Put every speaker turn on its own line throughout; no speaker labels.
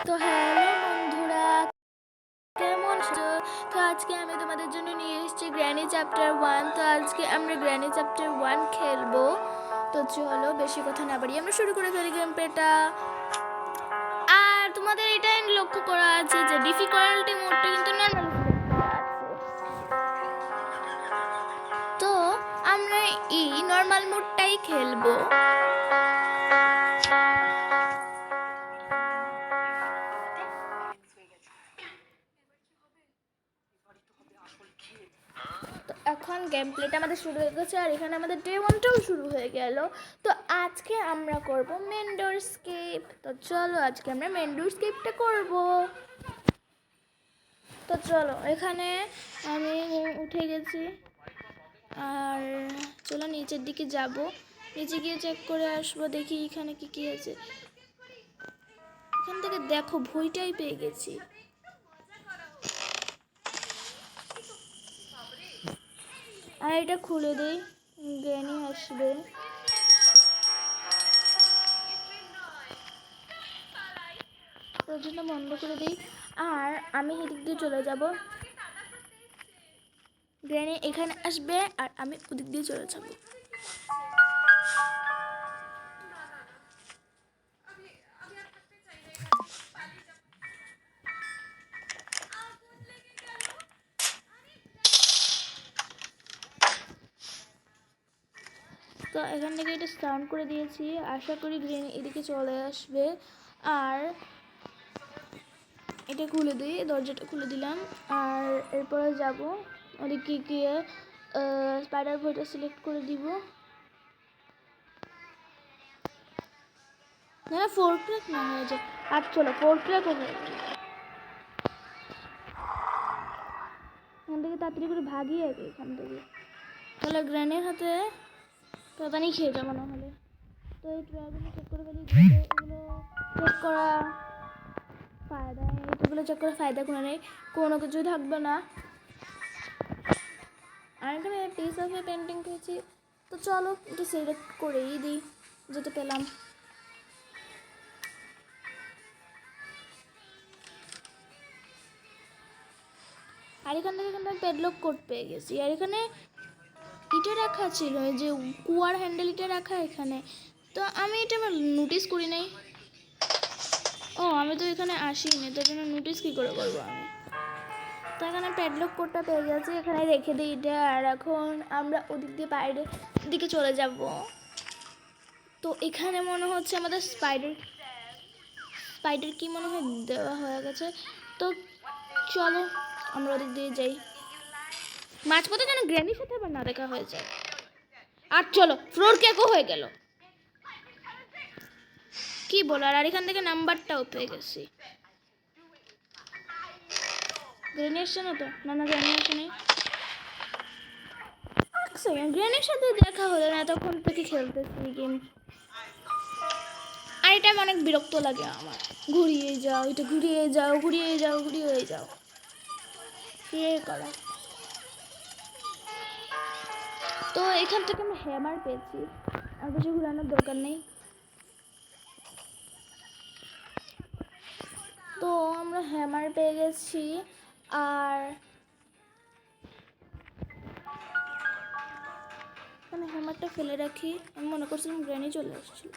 তো হ্যালো বন্ধুরা, কেমন আছো? তো আজকে আমি তোমাদের জন্য নিয়ে এসেছি গ্র্যানি চ্যাপ্টার 1। তো আজকে আমরা গ্র্যানি চ্যাপ্টার 1 খেলবো। তো চলো বেশি কথা না বাড়িয়ে আমরা শুরু করে ফেলি গেম প্লেটা। আর তোমাদের এটাই লক্ষ্য করা আছে যে ডিফিকাল্টি মোডটা কিন্তু নর্মাল আছে। তো আমরা এই নর্মাল মোডটাই খেলবো। তো এখন গেম প্লেটা আমাদের শুরু হয়ে গেছে আর এখানে আমাদের ডে 1টাও শুরু হয়ে গেল। তো আজকে আমরা করব মেন্ডোর স্কেপ। তো চলো আজকে আমরা মেন্ডোর স্কেপটা করব। তো চলো এখানে আমি উঠে গেছি আর চলো নিচের দিকে যাব, নিচে গিয়ে চেক করে আসবো, দেখি এখানে কি কি আছে। এখান থেকে দেখো ভয়টাই পেয়ে গেছি। আর এটা খুলে দিই, গ্র্যানি আসবে। দরজাটা বন্ধ করে দিই আর আমি এদিক দিয়ে চলে যাব। গ্র্যানি এখানে আসবে আর আমি ওদিক দিয়ে চলে যাব। তো এখান থেকে এটা সাউন্ড করে দিয়েছি, আশা করি গ্র্যানি এদিকে চলে আসবে। আর এটা খুলে দিই, দরজাটা খুলে দিলাম আর এরপরে যাব ওদিকে গিয়ে স্পাইডার বইটা সিলেক্ট করে দিব। না 4 ক্র্যাক না হয়ে যায়, আর চলো 4 ক্র্যাক হয়ে যায়। এখান থেকে তাড়াতাড়ি করে ভাগি আগে এখান থেকে, তাহলে গ্র্যানির হাতে প্রধানই খেয়ে যাবো না হলে। তো এই ট্রায়ালগুলো চেক করে ফেলি, এগুলো চেক করা ফায়দা, এইগুলো চেক করে ফায়দা কোনো নেই, কোনো কিছুই থাকবে না। আর এখানে পিস অফ পেন্টিং পেয়েছি, তো চলো এটা সিলেক্ট করেই দিই যেটা পেলাম। আর এখান থেকে কিন্তু আমি প্যাডলক কোড পেয়ে গেছি। আর এখানে এটা রাখা ছিল, যে কুয়ার হ্যান্ডেল এটা রাখা এখানে, তো আমি এটা নোটিস করি নাই। ও আমি তো এখানে আসিনি, তার জন্য নোটিস কী করে করবো আমি। তো এখানে প্যাডলক কোডটা পেয়ে গেছি, এখানে রেখে দিই এটা। আর এখন আমরা ওদিক দিয়ে বাইরের দিকে চলে যাব। তো এখানে মনে হচ্ছে আমাদের স্পাইডার কি মনে হয় দেওয়া হয়ে গেছে। তো চলো আমরা ওদিক দিয়ে যাই, মাঝপথে যেন গ্র্যানির সাথে আবার না দেখা হয়ে যায়। আর চলো ফ্লোর কেকও হয়ে গেল, কি বলো। আর এখান থেকে নাম্বারটাও পেয়ে গেছি। গ্র্যানি আসছে না তো? না না গ্র্যানি আসে নাই। গ্র্যানির সাথে দেখা হলো না, তখন থেকে খেলতেছি গেম। আর এটা অনেক বিরক্ত লাগে আমার, ঘুরিয়ে যাও, এটা ঘুরিয়ে যাও, ঘুরিয়ে যাও, ঘুরিয়ে যাও, কে করা। তো এখান থেকে আমি হ্যামার পেয়েছি, আর কিছু ঘুরানোর দরকার নেই। তো আমরা হ্যামার পেয়ে গেছি। আর মানে হ্যামারটা ফেলে রাখি, আমি মনে করছিলাম গ্র্যানি চলে আসছিল।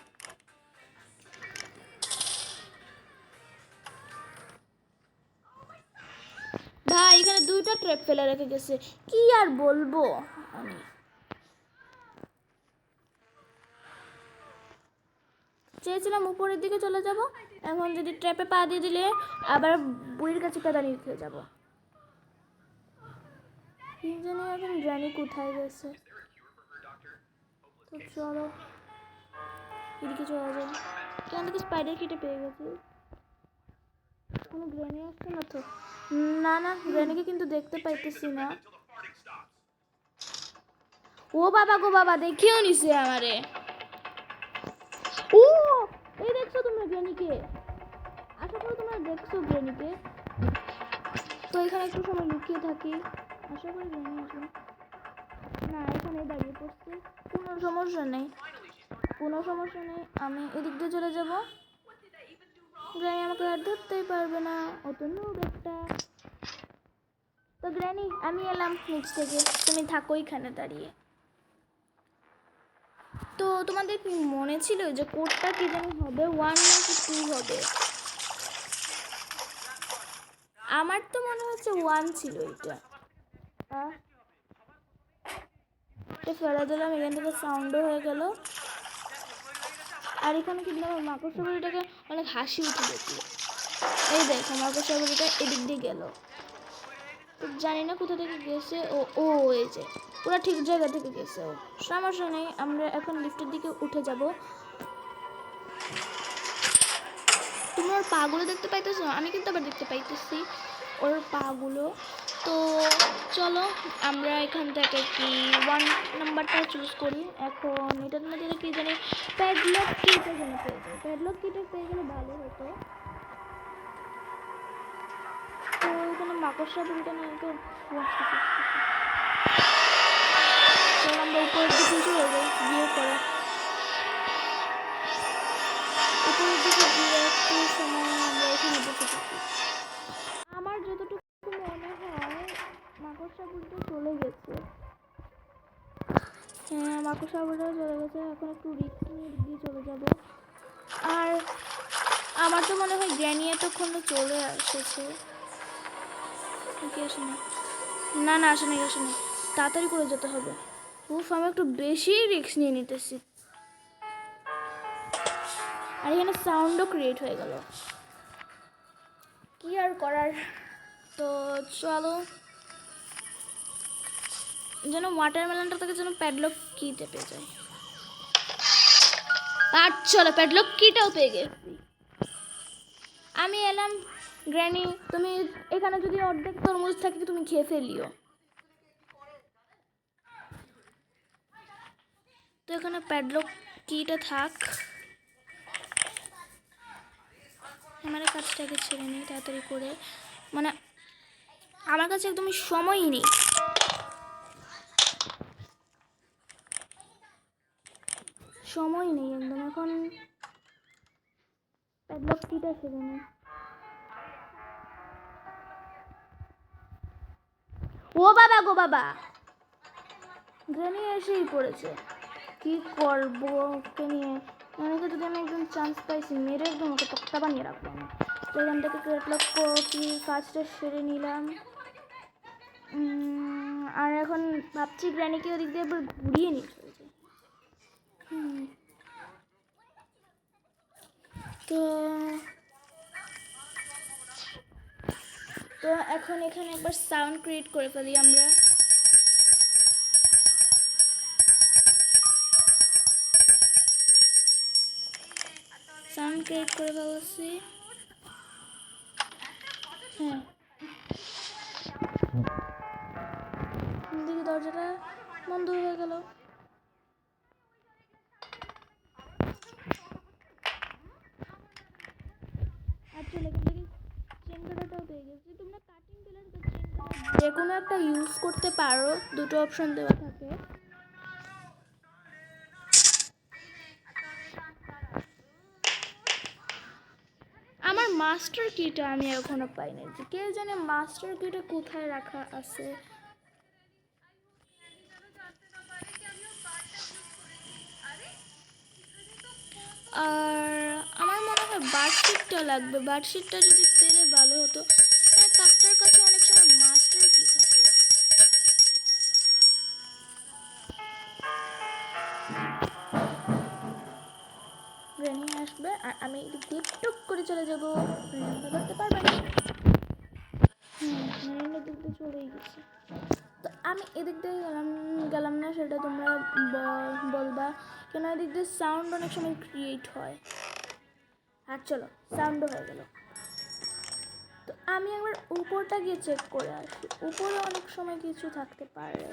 ভাই এখানে 2টা ট্র্যাপ ফেলে রেখে গেছে, কি আর বলবো আমি। চেয়েছিলাম উপরের দিকে চলে যাব, এখন যদি ট্র্যাপে পা দিয়ে দিলে আবার বুড়ির কাছে পেদানি খেয়ে যাব। কি জানি এখন গ্র্যানি কোথায় গেছে। তো চলো এদিকে চলে যাই, এখান থেকে স্পাইডার কিটে পেয়ে গেছি। কোনো গ্র্যানি আসছে না তো? না না গ্র্যানিকে কিন্তু দেখতে পাইতেছি না। ও বাবা গো বাবা, দেখিও নিছে আমারে। ও এই দেখছো তোমরা গ্র্যানিকে? আশা করি তোমরা দেখছো গ্র্যানিকে। তো এখানে একটু সময় লুকিয়ে থাকি, আশা করি গ্র্যানি আসবে না। এখানে দাঁড়িয়ে পড়ছি, কোনো সমস্যা নেই, কোনো সমস্যা নেই। আমি এদিক দিয়ে চলে যাব, গ্র্যানি আমাকে আর ধরতেই পারবে না, ও তো নুব একটা। তো গ্র্যানি আমি এলাম নিচ থেকে, তুমি থাকো এখানে দাঁড়িয়ে। তো তোমাদের কি মনে ছিল যে কোডটা কি জানি হবে, 1 নাকি 2 হবে? আমার তো মনে হচ্ছে 1 ছিল এটা। এটা ফেলে দিলাম, এখান থেকে সাউন্ডও হয়ে গেল। আর এখানে কিন্তু আমার মাকড়সা বুড়িটাকে অনেক হাসি উঠে দেখলো। এই দেখো মাকড়সা বুড়িটা এদিক দিয়ে গেল, তো জানি না কোথা থেকে গেছে। ও ও এই যে পুরো ঠিক জায়গা থেকে গেছে ও, সমস্যা নেই, আমরা এখন লিফটের দিকে উঠে যাব। তুমি ওর পাগুলো দেখতে পাইতেছো? আমি কিন্তু আবার দেখতে পাইতেছি ওর পাগুলো। তো চলো আমরা এখান থেকে কি 1 নাম্বারটা চুজ করি। এখন এটার মধ্যে কি জানি প্যাডলক কিটা যেন পেয়ে যায়, প্যাডলক কিটা পেয়ে গেলে ভালো হতো। তো এখানে মাকড়সা বুড়িটা নিয়ে তো চলো আমরা উপরের দিকে চলে যাই, গিয়ে পরে উপরের দিকে গিয়ে একটু সময় আমরা এখানে বসে থাকি। আমার যতটুকু মনে হয় মাকড়সা বুড়িটা চলে গেছে। হ্যাঁ মাকড়সা বুড়িটা চলে গেছে, এখন একটু রিস্ক নিয়ে দিয়ে চলে যাব। আর আমার তো মনে হয় গ্র্যানি এতক্ষণে চলে এসেছে। কি আসে না, না না আসে নাই আসে নাই, তাড়াতাড়ি করে যেতে হবে। উফ আমি একটু বেশি রিস্ক নিয়ে নিতেছি। আর এখানে সাউন্ডও ক্রিয়েট হয়ে গেল, কি আর করার। তো চলো যেন ওয়াটারমেলনটা থেকে যেন প্যাডলক কিতে পেয়ে যায়। আর চলো প্যাডলক কিটাও পেয়ে গেছি। আমি এলাম। গ্র্যানি তুমি এখানে যদি অর্ধেক তরমুজ থাকে তুমি খেয়ে ফেলিও। তো এখানে প্যাডলক কিটা থাক, আমার কাজটাকে ছেড়ে নিই তাড়াতাড়ি করে, মানে আমার কাছে একদমই সময়ই নেই। সময় নেই একদম, এখন প্যাডলক কিটা ছেড়ে নিই। ও বাবা গো বাবা, গ্র্যানি এসেই পড়েছে, কি করবো ওকে নিয়ে। গ্র্যানিকে যদি আমি একদম চান্স পাইছি মেরে একদম ওকে তক্তা বানিয়ে রাখবো আমি। তো এখান থেকে প্যাডলক কি কাজটা সেরে নিলাম। আর এখন ভাবছি গ্র্যানিকে ওদিক দিয়ে এবার ঘুরিয়ে নিয়ে চলে যাই। তো তো এখন এখানে একবার সাউন্ড ক্রিয়েট করে ফেলি আমরা। সাউন্ড ক্রিয়েট করে ফেলছি। হ্যাঁ দেখি দরজাটা বন্ধ হয়ে গেল। আচ্ছা এখান থেকে চেন কাটাটাও পেয়ে গেছি। তোমরা কাটিং পিলার বা চেন কাটার যে কোনো একটা ইউজ করতে পারো, দুটো অপশন দেওয়া থাকে। আমার মাস্টার কিটা আমি এখনো পাইনি, যে কে জানে মাস্টার কিটা কোথায় রাখা আছে। আর আমার মনে হয় বার্ডশিটটা লাগবে, বার্ডশিটটা যদি পেলে ভালো হতো। মানে কাকটার কাছে অনেক সময় মাস্টার কি থাকে। গ্র্যানি আসবে আর আমি এদিক দিয়ে টুক করে চলে যাবো, গ্র্যানি করতে পারবে না। গ্র্যানি এদিক দিয়ে চলেই গেছে। তো আমি এদিক দিয়ে গেলাম না, সেটা তোমরা বলবা কেন। এদিক দিয়ে সাউন্ড অনেক সময় ক্রিয়েট হয়। আর চলো সাউন্ডও হয়ে গেল। তো আমি একবার উপরটা গিয়ে চেক করে আসি, উপরে অনেক সময় কিছু থাকতে পারে।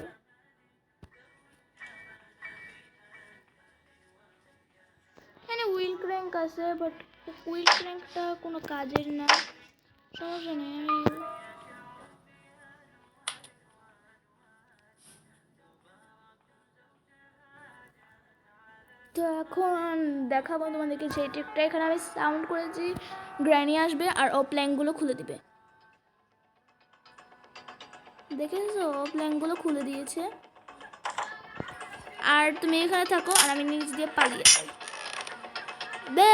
এখানে হুইল ক্র্যাঙ্ক আছে, বাট হুইল ক্র্যাঙ্কটা কোনো কাজের না, সমস্যা নেই। আমি তো এখন দেখাবো তোমাদেরকে যে ট্রিকটা। এখানে আমি সাউন্ড করেছি, গ্র্যানি আসবে আর ও প্ল্যাঙ্কগুলো খুলে দিবে। দেখেছো, ও প্ল্যাঙ্কগুলো খুলে দিয়েছে। আর তুমি এখানে থাকো আর আমি নিচ দিয়ে পালিয়ে যাই। দে,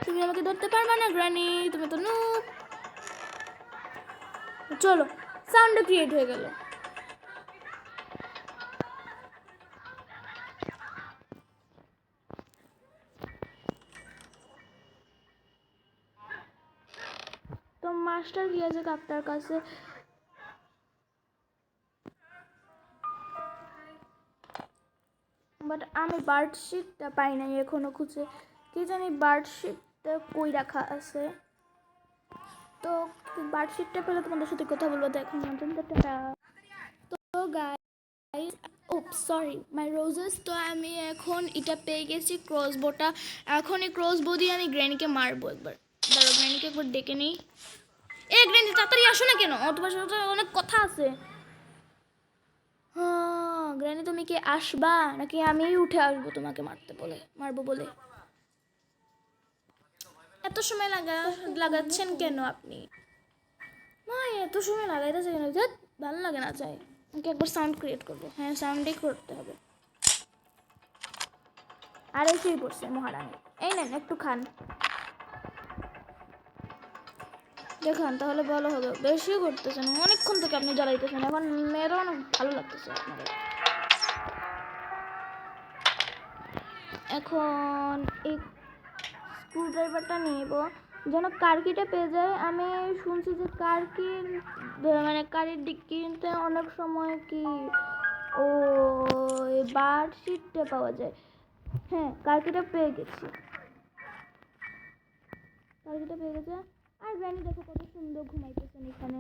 তুমি আমাকে ধরতে পারবা না গ্র্যানি, তুমি তো নুব। চলো, সাউন্ডটা ক্রিয়েট হয়ে গেল। তো মাস্টার গিয়েছে কাকটার কাছে। বাট আমি বার্ডশিটটা পাই নাই এখনো খুঁজে, কি জানি বার্ডশিটটা কই রাখা আছে। তো বার্ডশিটটা পেলে তোমাদের সাথে কথা বলবো। দেখো তো গাইস, সরি মাই রোজেস, তো আমি এখন এটা পেয়ে গেছি ক্রসবোটা। এখন এই ক্রসবো দিয়ে আমি গ্র্যানিকে মারবো একবার। দাঁড়ো, গ্র্যানিকে একবার ডেকে নিই। গ্র্যানি তাড়াতাড়ি আসো না কেন, তোমার সাথে অনেক কথা আছে। হ্যাঁ গ্র্যানি, তুমি কি আসবা নাকি আমি উঠে আসবো তোমাকে মারবো বলে? এত সময় লাগাচ্ছেন কেন আপনি? না, এত সময় লাগাইতেছে কেন? ভালো লাগে না। চাই ওকে একবার সাউন্ড ক্রিয়েট করবো। হ্যাঁ, সাউন্ডই করতে হবে। আর এসেই পড়ছে মহারানী। এই নেন, একটু খান, দেখান তাহলে ভালো হবে। বেশি করতেছেন, অনেকক্ষণ থেকে আপনি জ্বালাইতেছেন। এখন মেয়েরও অনেক ভালো লাগতেছে আপনাদের। এখন এই স্ক্রু ড্রাইভারটা নেব যেন কার্কিটা পেয়ে যায়। আমি শুনছি যে কার্কি মানে কারির দিক কিনতে অনেক সময় কি ও বার্ডশিটটা পাওয়া যায়। হ্যাঁ, কার্কিটা পেয়ে গেছি, কার্কিটা পেয়ে গেছে। আর গ্র্যানি দেখো কত সুন্দর ঘুমাইতেছেন এখানে।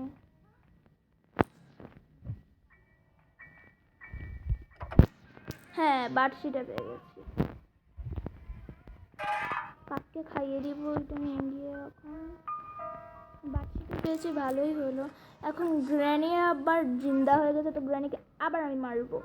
হ্যাঁ, বার্ডশিটটা পেয়ে গেছি। কাককে খাইয়ে দিব, এটা নিয়ে গিয়ে। এখন বাচ্চাটা পেয়েছি, ভালোই হলো। এখন গ্র্যানি আবার জিন্দা হয়ে গেছে, তো গ্র্যানিকে আবার আমি মারবো।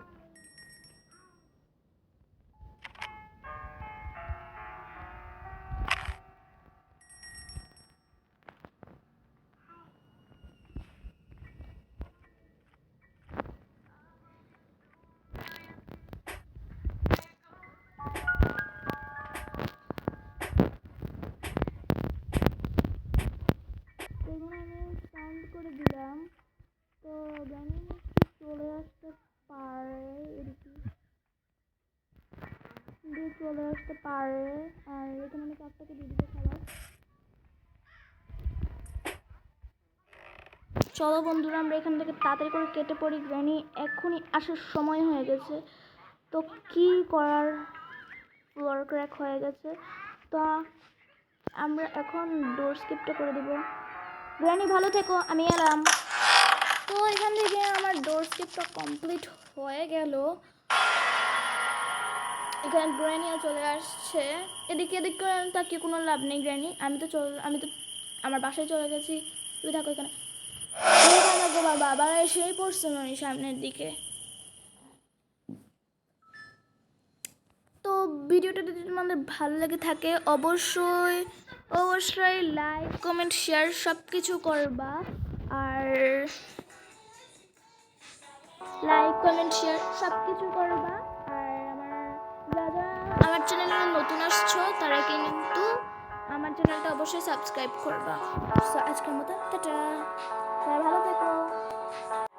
এখানে আমি সাউন্ড করে দিলাম, তো গ্র্যানি চলে আসতে পারে, এদিকে চলে আসতে পারে। আর এখানে আমি কাকটাকে দিয়ে দিতে খাবার। চলো বন্ধুরা, আমরা এখান থেকে তাড়াতাড়ি করে কেটে পড়ি। গ্র্যানি এখনই আসার সময় হয়ে গেছে, তো কি করার, ফ্লোর ক্র্যাক হয়ে গেছে। তো আমরা এখন ডোর স্কিপটা করে দিব। গ্র্যানি ভালো থেকো, আমি এলাম। তো এখান থেকে আমার ডোর স্কিপটা কমপ্লিট হয়ে গেল। এখানে গ্র্যানিও চলে আসছে। এদিকে করে তাকিয়ে কোনো লাভ নেই গ্র্যানি, আমি তো আমার বাসায় চলে গেছি। তুমি থাকো এখানে। বাবা এসেই পড়ছে নয় সামনের দিকে। তো ভিডিওটা যদি তোমাদের ভালো লেগে থাকে অবশ্যই লাইক কমেন্ট শেয়ার সব কিছু করবা। আর লাইক কমেন্ট শেয়ার সব কিছু করবা। আর যারা আমার চ্যানেলে নতুন আসছো তারা কিন্তু আমার চ্যানেলটা অবশ্যই সাবস্ক্রাইব করবা। সো আজকের মতো টাটা, সবাই ভালো থেকো।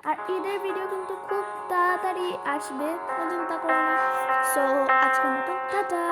আর ঈদের ভিডিও কিন্তু খুব তাড়াতাড়ি আসবে, চিন্তা করো না। সো আজকের মতো টাটা।